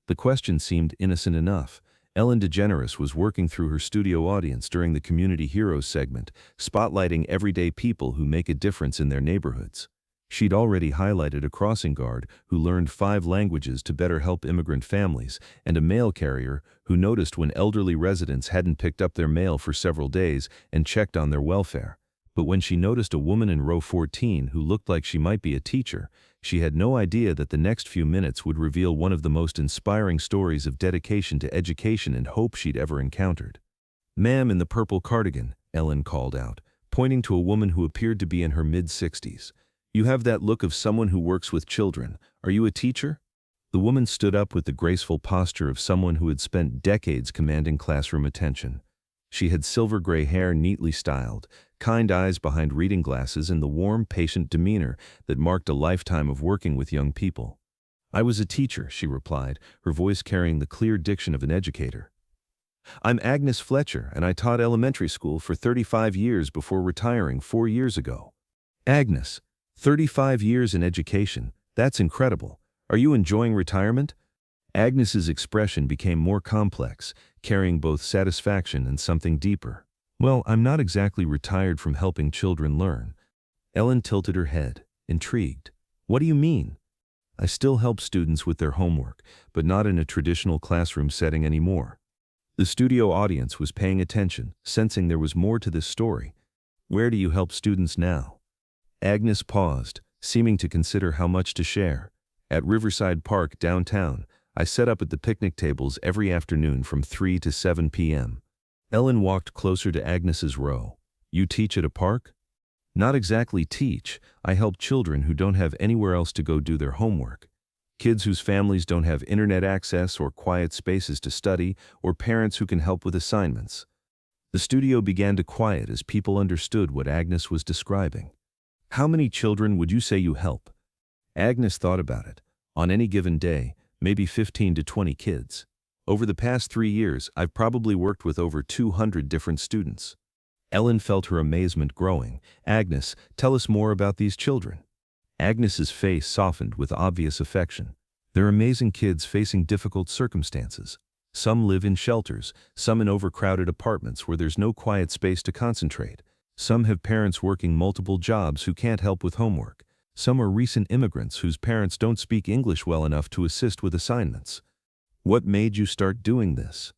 The question seemed innocent enough. Ellen DeGeneres was working through her studio audience during the Community Heroes segment, spotlighting everyday people who make a difference in their neighborhoods. She'd already highlighted a crossing guard who learned 5 languages to better help immigrant families, and a mail carrier who noticed when elderly residents hadn't picked up their mail for several days and checked on their welfare. But when she noticed a woman in row 14 who looked like she might be a teacher, she had no idea that the next few minutes would reveal one of the most inspiring stories of dedication to education and hope she'd ever encountered. "Ma'am in the purple cardigan," Ellen called out, pointing to a woman who appeared to be in her mid-60s. "You have that look of someone who works with children. Are you a teacher?" The woman stood up with the graceful posture of someone who had spent decades commanding classroom attention. She had silver gray hair neatly styled, kind eyes behind reading glasses, and the warm, patient demeanor that marked a lifetime of working with young people. "I was a teacher," she replied, her voice carrying the clear diction of an educator. "I'm Agnes Fletcher, and I taught elementary school for 35 years before retiring 4 years ago." "Agnes, 35 years in education, that's incredible. Are you enjoying retirement?" Agnes's expression became more complex, carrying both satisfaction and something deeper. "Well, I'm not exactly retired from helping children learn." Ellen tilted her head, intrigued. "What do you mean?" "I still help students with their homework, but not in a traditional classroom setting anymore." The studio audience was paying attention, sensing there was more to this story. "Where do you help students now?" Agnes paused, seeming to consider how much to share. "At Riverside Park downtown. I set up at the picnic tables every afternoon from 3 to 7 p.m. Ellen walked closer to Agnes's row. "You teach at a park?" "Not exactly teach. I help children who don't have anywhere else to go do their homework. Kids whose families don't have internet access or quiet spaces to study, or parents who can help with assignments." The studio began to quiet as people understood what Agnes was describing. "How many children would you say you help?" Agnes thought about it. "On any given day, maybe 15 to 20 kids. Over the past 3 years, I've probably worked with over 200 different students." Ellen felt her amazement growing. "Agnes, tell us more about these children." Agnes's face softened with obvious affection. "They're amazing kids facing difficult circumstances. Some live in shelters, some in overcrowded apartments where there's no quiet space to concentrate. Some have parents working multiple jobs who can't help with homework. Some are recent immigrants whose parents don't speak English well enough to assist with assignments." "What made you start doing this?"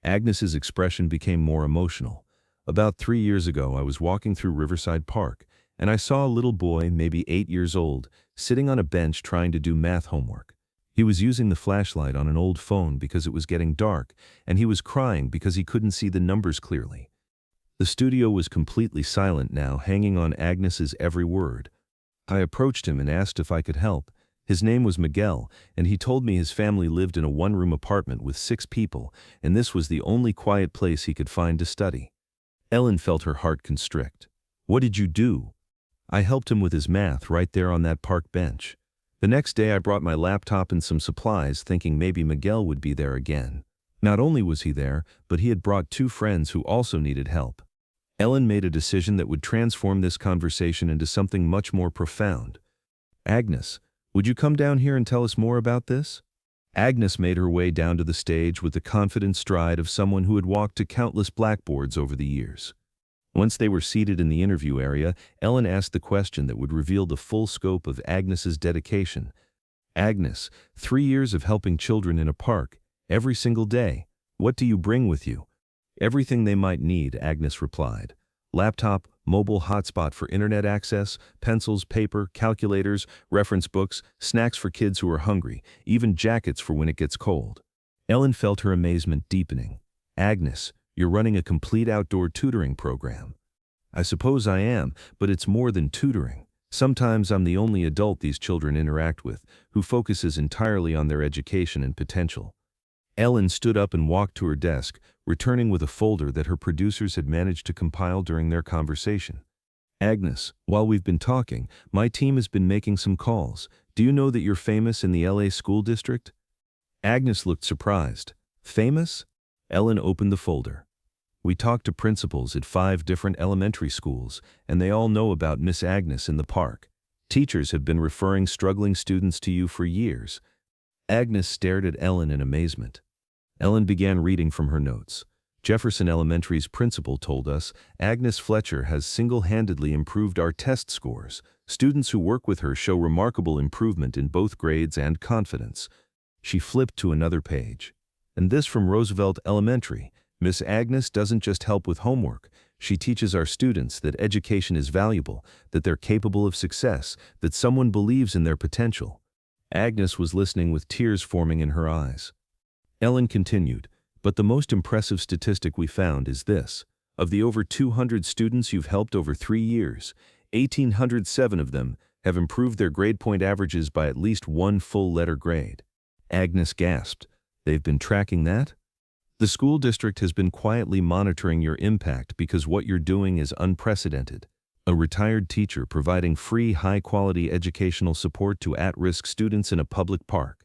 Agnes's expression became more emotional. "About 3 years ago, I was walking through Riverside Park, and I saw a little boy, maybe 8 years old, sitting on a bench trying to do math homework. He was using the flashlight on an old phone because it was getting dark, and he was crying because he couldn't see the numbers clearly." The studio was completely silent now, hanging on Agnes's every word. "I approached him and asked if I could help. His name was Miguel, and he told me his family lived in a one-room apartment with 6 people, and this was the only quiet place he could find to study." Ellen felt her heart constrict. "What did you do?" "I helped him with his math right there on that park bench. The next day I brought my laptop and some supplies, thinking maybe Miguel would be there again. Not only was he there, but he had brought 2 friends who also needed help." Ellen made a decision that would transform this conversation into something much more profound. "Agnes, would you come down here and tell us more about this?" Agnes made her way down to the stage with the confident stride of someone who had walked to countless blackboards over the years. Once they were seated in the interview area, Ellen asked the question that would reveal the full scope of Agnes's dedication. "Agnes, 3 years of helping children in a park, every single day. What do you bring with you?" "Everything they might need," Agnes replied. "Laptop, mobile hotspot for internet access, pencils, paper, calculators, reference books, snacks for kids who are hungry, even jackets for when it gets cold." Ellen felt her amazement deepening. "Agnes, you're running a complete outdoor tutoring program." "I suppose I am, but it's more than tutoring. Sometimes I'm the only adult these children interact with, who focuses entirely on their education and potential." Ellen stood up and walked to her desk, returning with a folder that her producers had managed to compile during their conversation. "Agnes, while we've been talking, my team has been making some calls. Do you know that you're famous in the LA school district?" Agnes looked surprised. "Famous?" Ellen opened the folder. "We talked to principals at 5 different elementary schools, and they all know about Miss Agnes in the park. Teachers have been referring struggling students to you for years." Agnes stared at Ellen in amazement. Ellen began reading from her notes. Jefferson Elementary's principal told us, Agnes Fletcher has single-handedly improved our test scores. Students who work with her show remarkable improvement in both grades and confidence. She flipped to another page. And this from Roosevelt Elementary. Miss Agnes doesn't just help with homework. She teaches our students that education is valuable, that they're capable of success, that someone believes in their potential. Agnes was listening with tears forming in her eyes. Ellen continued, but the most impressive statistic we found is this. Of the over 200 students you've helped over 3 years, 1,807 of them have improved their grade point averages by at least one full letter grade. Agnes gasped. They've been tracking that? The school district has been quietly monitoring your impact because what you're doing is unprecedented. A retired teacher providing free, high-quality educational support to at-risk students in a public park.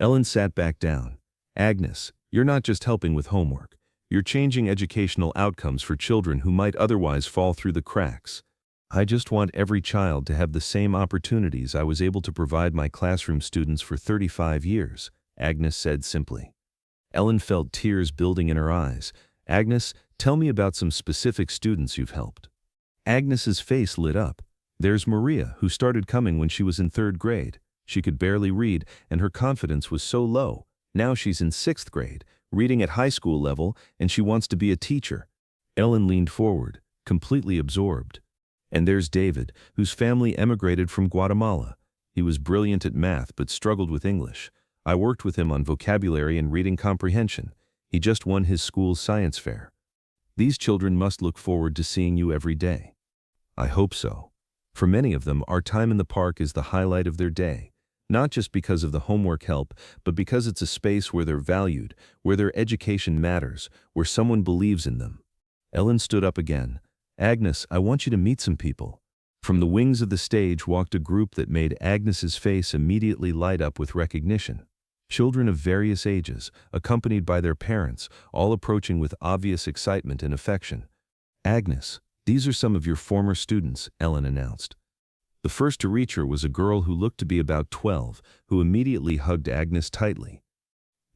Ellen sat back down. Agnes, you're not just helping with homework. You're changing educational outcomes for children who might otherwise fall through the cracks. I just want every child to have the same opportunities I was able to provide my classroom students for 35 years, Agnes said simply. Ellen felt tears building in her eyes. Agnes, tell me about some specific students you've helped. Agnes's face lit up. There's Maria, who started coming when she was in 3rd grade. She could barely read, and her confidence was so low. Now she's in 6th grade, reading at high school level, and she wants to be a teacher. Ellen leaned forward, completely absorbed. And there's David, whose family emigrated from Guatemala. He was brilliant at math but struggled with English. I worked with him on vocabulary and reading comprehension. He just won his school's science fair. These children must look forward to seeing you every day. I hope so. For many of them, our time in the park is the highlight of their day. Not just because of the homework help, but because it's a space where they're valued, where their education matters, where someone believes in them. Ellen stood up again. Agnes, I want you to meet some people. From the wings of the stage walked a group that made Agnes's face immediately light up with recognition. Children of various ages, accompanied by their parents, all approaching with obvious excitement and affection. Agnes, these are some of your former students, Ellen announced. The first to reach her was a girl who looked to be about 12, who immediately hugged Agnes tightly.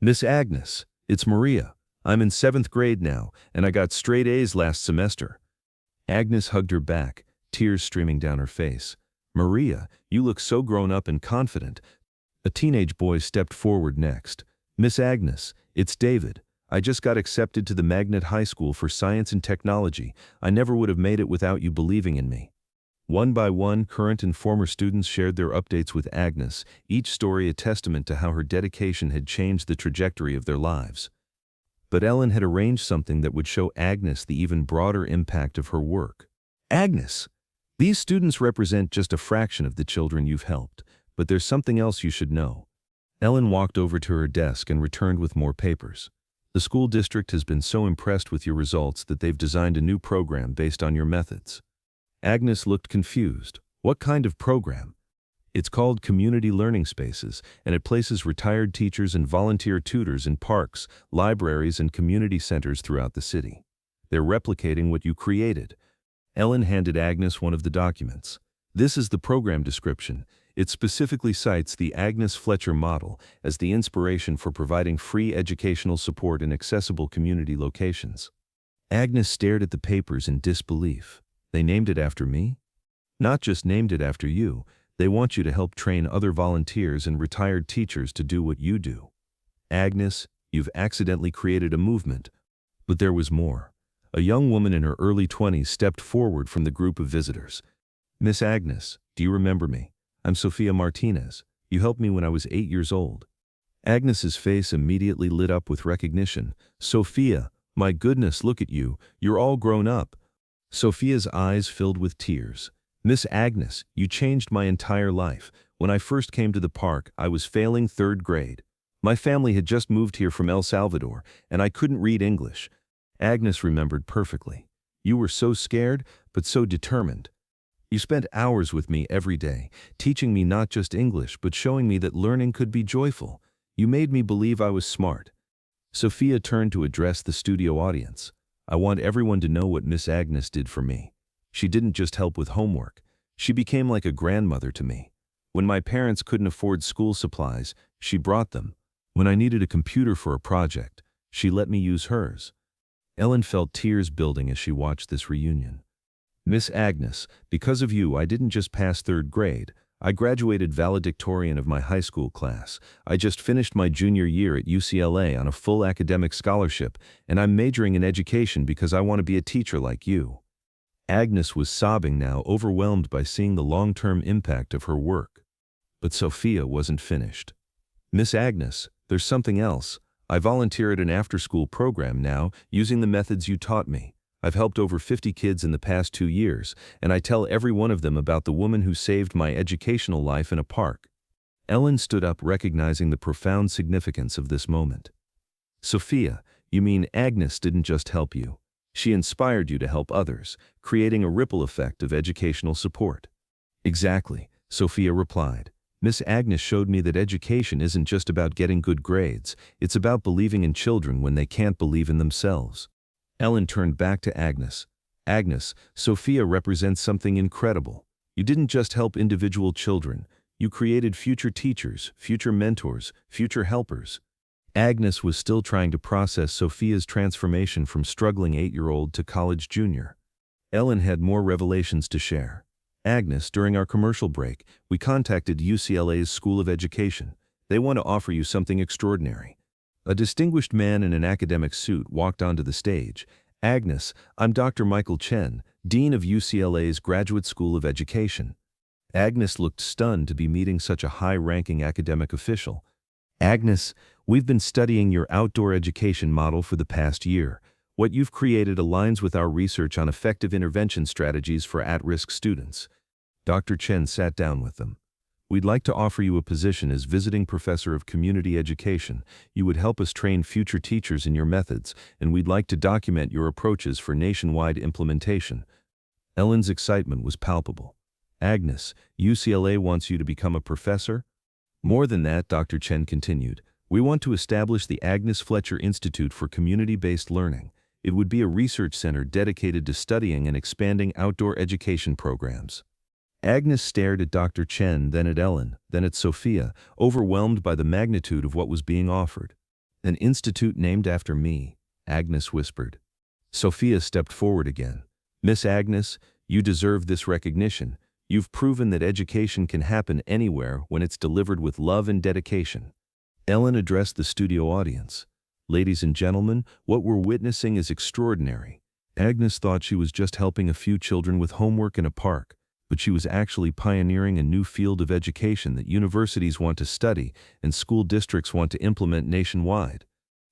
Miss Agnes, it's Maria. I'm in 7th grade now, and I got straight A's last semester. Agnes hugged her back, tears streaming down her face. Maria, you look so grown up and confident. A teenage boy stepped forward next. Miss Agnes, it's David. I just got accepted to the Magnet High School for Science and Technology. I never would have made it without you believing in me. One by one, current and former students shared their updates with Agnes, each story a testament to how her dedication had changed the trajectory of their lives. But Ellen had arranged something that would show Agnes the even broader impact of her work. Agnes, these students represent just a fraction of the children you've helped. But there's something else you should know. Ellen walked over to her desk and returned with more papers. The school district has been so impressed with your results that they've designed a new program based on your methods. Agnes looked confused. What kind of program? It's called Community Learning Spaces, and it places retired teachers and volunteer tutors in parks, libraries, and community centers throughout the city. They're replicating what you created. Ellen handed Agnes one of the documents. This is the program description. It specifically cites the Agnes Fletcher model as the inspiration for providing free educational support in accessible community locations. Agnes stared at the papers in disbelief. They named it after me? Not just named it after you, they want you to help train other volunteers and retired teachers to do what you do. Agnes, you've accidentally created a movement. But there was more. A young woman in her early 20s stepped forward from the group of visitors. Miss Agnes, do you remember me? I'm Sophia Martinez. You helped me when I was 8 years old. Agnes's face immediately lit up with recognition. Sophia, my goodness, look at you. You're all grown up. Sophia's eyes filled with tears. Miss Agnes, you changed my entire life. When I first came to the park, I was failing 3rd grade. My family had just moved here from El Salvador, and I couldn't read English. Agnes remembered perfectly. You were so scared, but so determined. You spent hours with me every day, teaching me not just English, but showing me that learning could be joyful. You made me believe I was smart. Sophia turned to address the studio audience. I want everyone to know what Miss Agnes did for me. She didn't just help with homework. She became like a grandmother to me. When my parents couldn't afford school supplies, she brought them. When I needed a computer for a project, she let me use hers. Ellen felt tears building as she watched this reunion. Miss Agnes, because of you I didn't just pass third grade, I graduated valedictorian of my high school class. I just finished my junior year at UCLA on a full academic scholarship, and I'm majoring in education because I want to be a teacher like you. Agnes was sobbing now, overwhelmed by seeing the long-term impact of her work. But Sophia wasn't finished. Miss Agnes, there's something else. I volunteer at an after-school program now, using the methods you taught me. I've helped over 50 kids in the past 2 years, and I tell every one of them about the woman who saved my educational life in a park. Ellen stood up, recognizing the profound significance of this moment. Sophia, you mean Agnes didn't just help you. She inspired you to help others, creating a ripple effect of educational support. Exactly, Sophia replied. Miss Agnes showed me that education isn't just about getting good grades, it's about believing in children when they can't believe in themselves. Ellen turned back to Agnes. Agnes, Sophia represents something incredible. You didn't just help individual children, you created future teachers, future mentors, future helpers. Agnes was still trying to process Sophia's transformation from struggling 8-year-old to college junior. Ellen had more revelations to share. Agnes, during our commercial break, we contacted UCLA's School of Education. They want to offer you something extraordinary. A distinguished man in an academic suit walked onto the stage. Agnes, I'm Dr. Michael Chen, Dean of UCLA's Graduate School of Education. Agnes looked stunned to be meeting such a high-ranking academic official. Agnes, we've been studying your outdoor education model for the past year. What you've created aligns with our research on effective intervention strategies for at-risk students. Dr. Chen sat down with them. We'd like to offer you a position as visiting professor of community education. You would help us train future teachers in your methods, and we'd like to document your approaches for nationwide implementation. Ellen's excitement was palpable. Agnes, UCLA wants you to become a professor? More than that, Dr. Chen continued. We want to establish the Agnes Fletcher Institute for Community-Based Learning. It would be a research center dedicated to studying and expanding outdoor education programs. Agnes stared at Dr. Chen, then at Ellen, then at Sophia, overwhelmed by the magnitude of what was being offered. An institute named after me, Agnes whispered. Sophia stepped forward again. Miss Agnes, you deserve this recognition. You've proven that education can happen anywhere when it's delivered with love and dedication. Ellen addressed the studio audience. Ladies and gentlemen, what we're witnessing is extraordinary. Agnes thought she was just helping a few children with homework in a park, but she was actually pioneering a new field of education that universities want to study and school districts want to implement nationwide.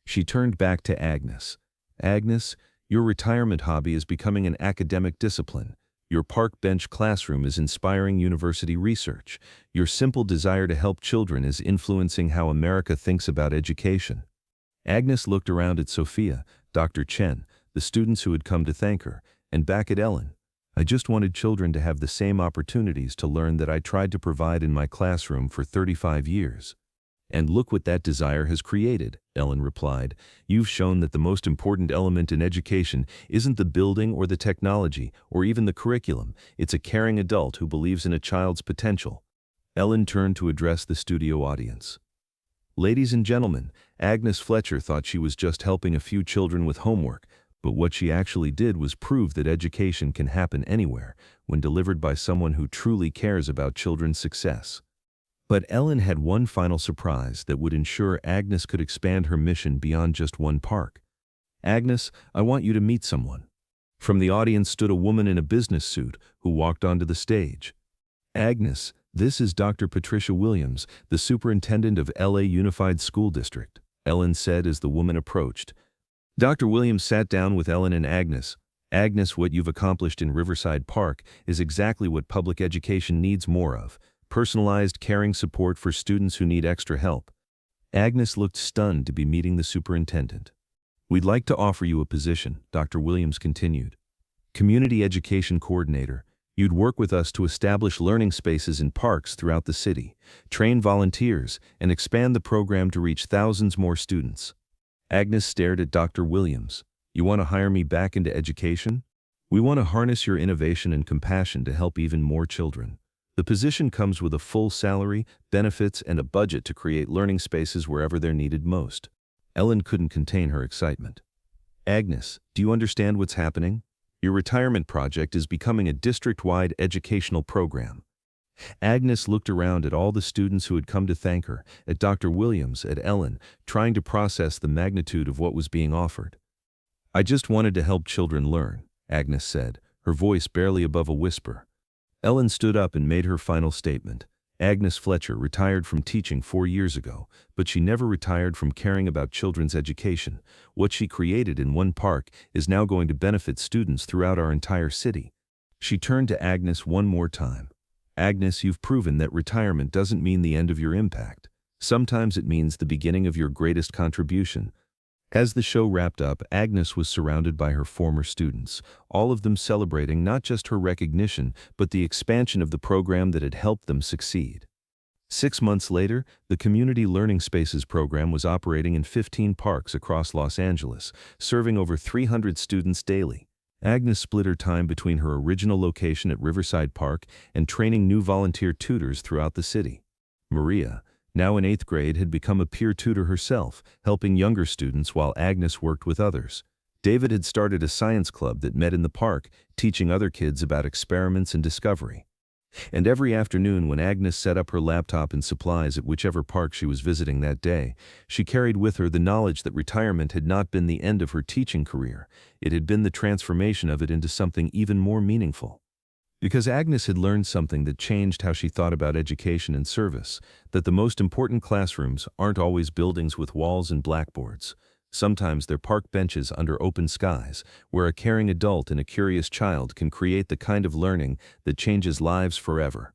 She turned back to Agnes. Agnes, your retirement hobby is becoming an academic discipline. Your park bench classroom is inspiring university research. Your simple desire to help children is influencing how America thinks about education. Agnes looked around at Sophia, Dr. Chen, the students who had come to thank her, and back at Ellen. I just wanted children to have the same opportunities to learn that I tried to provide in my classroom for 35 years. And look what that desire has created, Ellen replied. You've shown that the most important element in education isn't the building or the technology or even the curriculum. It's a caring adult who believes in a child's potential. Ellen turned to address the studio audience. Ladies and gentlemen, Agnes Fletcher thought she was just helping a few children with homework, but what she actually did was prove that education can happen anywhere when delivered by someone who truly cares about children's success. But Ellen had one final surprise that would ensure Agnes could expand her mission beyond just one park. Agnes, I want you to meet someone. From the audience stood a woman in a business suit who walked onto the stage. Agnes, this is Dr. Patricia Williams, the superintendent of LA Unified School District, Ellen said as the woman approached. Dr. Williams sat down with Ellen and Agnes. Agnes, what you've accomplished in Riverside Park is exactly what public education needs more of. Personalized, caring support for students who need extra help. Agnes looked stunned to be meeting the superintendent. We'd like to offer you a position, Dr. Williams continued. Community Education Coordinator. You'd work with us to establish learning spaces in parks throughout the city, train volunteers, and expand the program to reach thousands more students. Agnes stared at Dr. Williams. You want to hire me back into education? We want to harness your innovation and compassion to help even more children. The position comes with a full salary, benefits, and a budget to create learning spaces wherever they're needed most. Ellen couldn't contain her excitement. Agnes, do you understand what's happening? Your retirement project is becoming a district-wide educational program. Agnes looked around at all the students who had come to thank her, at Dr. Williams, at Ellen, trying to process the magnitude of what was being offered. I just wanted to help children learn, Agnes said, her voice barely above a whisper. Ellen stood up and made her final statement. Agnes Fletcher retired from teaching 4 years ago, but she never retired from caring about children's education. What she created in one park is now going to benefit students throughout our entire city. She turned to Agnes one more time. Agnes, you've proven that retirement doesn't mean the end of your impact. Sometimes it means the beginning of your greatest contribution. As the show wrapped up, Agnes was surrounded by her former students, all of them celebrating not just her recognition, but the expansion of the program that had helped them succeed. 6 months later, the Community Learning Spaces program was operating in 15 parks across Los Angeles, serving over 300 students daily. Agnes split her time between her original location at Riverside Park and training new volunteer tutors throughout the city. Maria, now in 8th grade, had become a peer tutor herself, helping younger students while Agnes worked with others. David had started a science club that met in the park, teaching other kids about experiments and discovery. And every afternoon when Agnes set up her laptop and supplies at whichever park she was visiting that day, she carried with her the knowledge that retirement had not been the end of her teaching career. It had been the transformation of it into something even more meaningful. Because Agnes had learned something that changed how she thought about education and service, that the most important classrooms aren't always buildings with walls and blackboards. Sometimes they're park benches under open skies, where a caring adult and a curious child can create the kind of learning that changes lives forever.